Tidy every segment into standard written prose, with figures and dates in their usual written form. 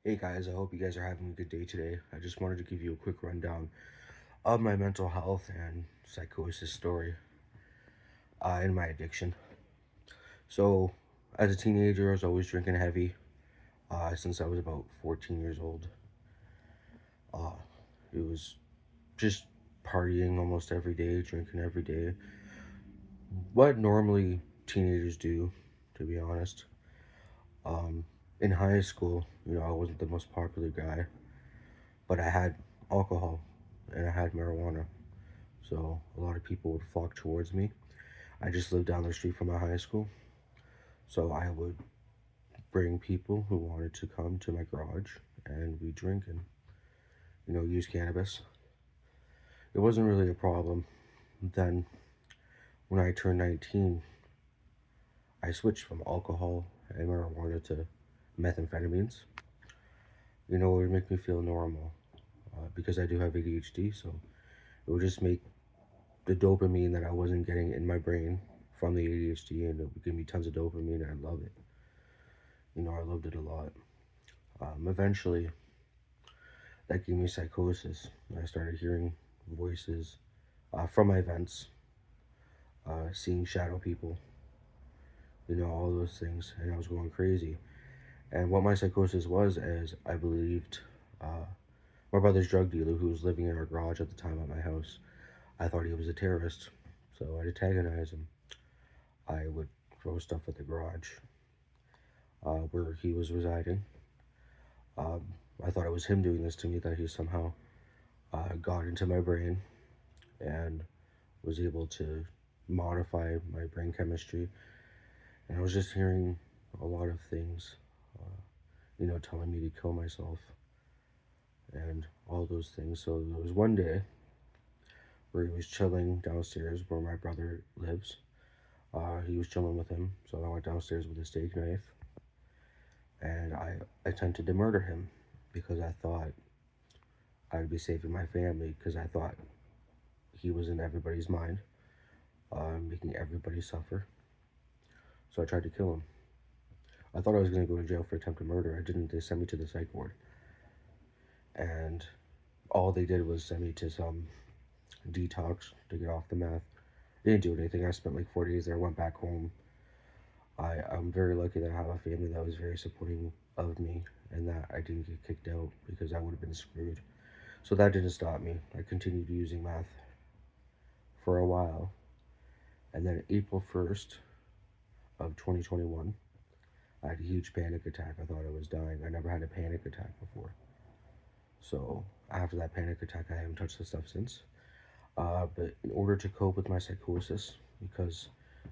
Hey guys, I hope you guys are having a good day today. I just wanted to give you a quick rundown of my mental health and psychosis story and my addiction. So, as a teenager, I was always drinking heavy since I was about 14 years old. Uh, it was just partying almost every day, drinking every day. What normally teenagers do, to be honest. Um, in high school, I wasn't the most popular guy, but I had alcohol and I had marijuana. So a lot of people would flock towards me. I just lived down the street from my high school. So I would bring people who wanted to come to my garage and we drink and, use cannabis. It wasn't really a problem. Then when I turned 19, I switched from alcohol and marijuana to methamphetamines. It would make me feel normal because I do have ADHD. So it would just make the dopamine that I wasn't getting in my brain from the ADHD, and it would give me tons of dopamine, and I love it. I loved it a lot. Eventually, that gave me psychosis. I started hearing voices from my events, seeing shadow people, all those things, and I was going crazy. And what my psychosis was is I believed my brother's drug dealer, who was living in our garage at the time at my house, I thought he was a terrorist. So I'd antagonize him. I would throw stuff at the garage where he was residing. I thought it was him doing this to me, that he somehow got into my brain and was able to modify my brain chemistry. And I was just hearing a lot of things, telling me to kill myself and all those things. So there was one day where he was chilling downstairs where my brother lives. He was chilling with him, so I went downstairs with a steak knife and I attempted to murder him because I thought I'd be saving my family, because I thought he was in everybody's mind, making everybody suffer. So I tried to kill him. I thought I was going to go to jail for attempted murder. I didn't. They sent me to the psych ward. And all they did was send me to some detox to get off the meth. They didn't do anything. I spent like 4 days there, went back home. I'm very lucky that I have a family that was very supporting of me and that I didn't get kicked out, because I would have been screwed. So that didn't stop me. I continued using meth for a while. And then April 1st of 2021, I had a huge panic attack. I thought I was dying. I never had a panic attack before. So after that panic attack, I haven't touched the stuff since. But in order to cope with my psychosis, because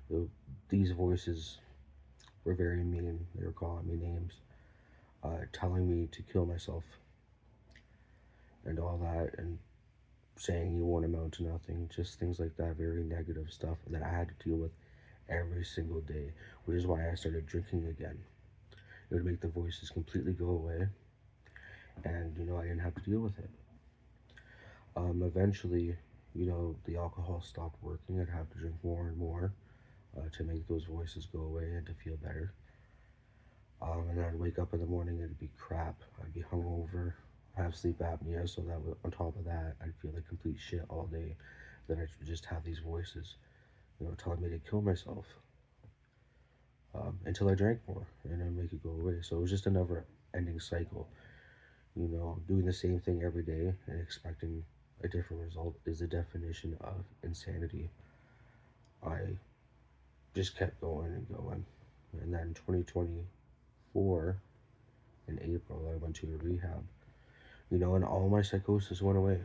the, these voices were very mean, they were calling me names, telling me to kill myself, and all that, and saying you won't amount to nothing, just things like that, very negative stuff that I had to deal with every single day, which is why I started drinking again. It would make the voices completely go away, and I didn't have to deal with it. Eventually, the alcohol stopped working. I'd have to drink more and more to make those voices go away and to feel better. And then I'd wake up in the morning, it'd be crap. I'd be hungover, have sleep apnea, so that on top of that, I'd feel like complete shit all day. Then I'd just have these voices, telling me to kill myself, until I drank more and then make it go away. So it was just a never ending cycle. Doing the same thing every day and expecting a different result is the definition of insanity. I just kept going and going. And then 2024, in April, I went to a rehab, and all my psychosis went away.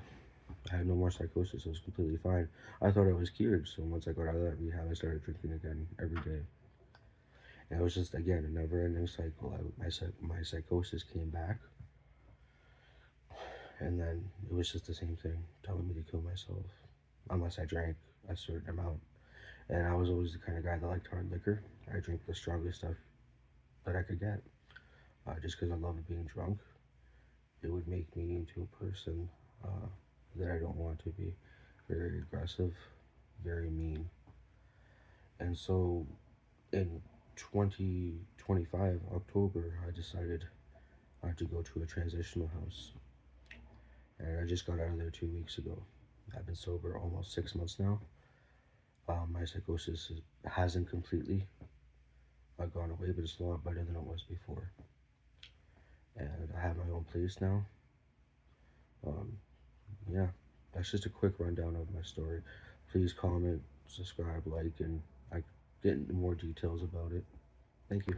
I had no more psychosis. I was completely fine. I thought I was cured. So once I got out of that rehab, I started drinking again every day. And it was just, again, a never ending cycle. My psychosis came back. And then it was just the same thing, telling me to kill myself unless I drank a certain amount. And I was always the kind of guy that liked hard liquor. I drank the strongest stuff that I could get, just because I love being drunk. It would make me into a person that I don't want to be, very aggressive, very mean. And so in 2025, October, I decided I had to go to a transitional house, and I just got out of there 2 weeks ago. I've been sober almost 6 months now. My psychosis hasn't completely gone away, but it's a lot better than it was before. And I have my own place now. Um, yeah, that's just a quick rundown of my story. Please comment, subscribe, like, and I get into more details about it. Thank you.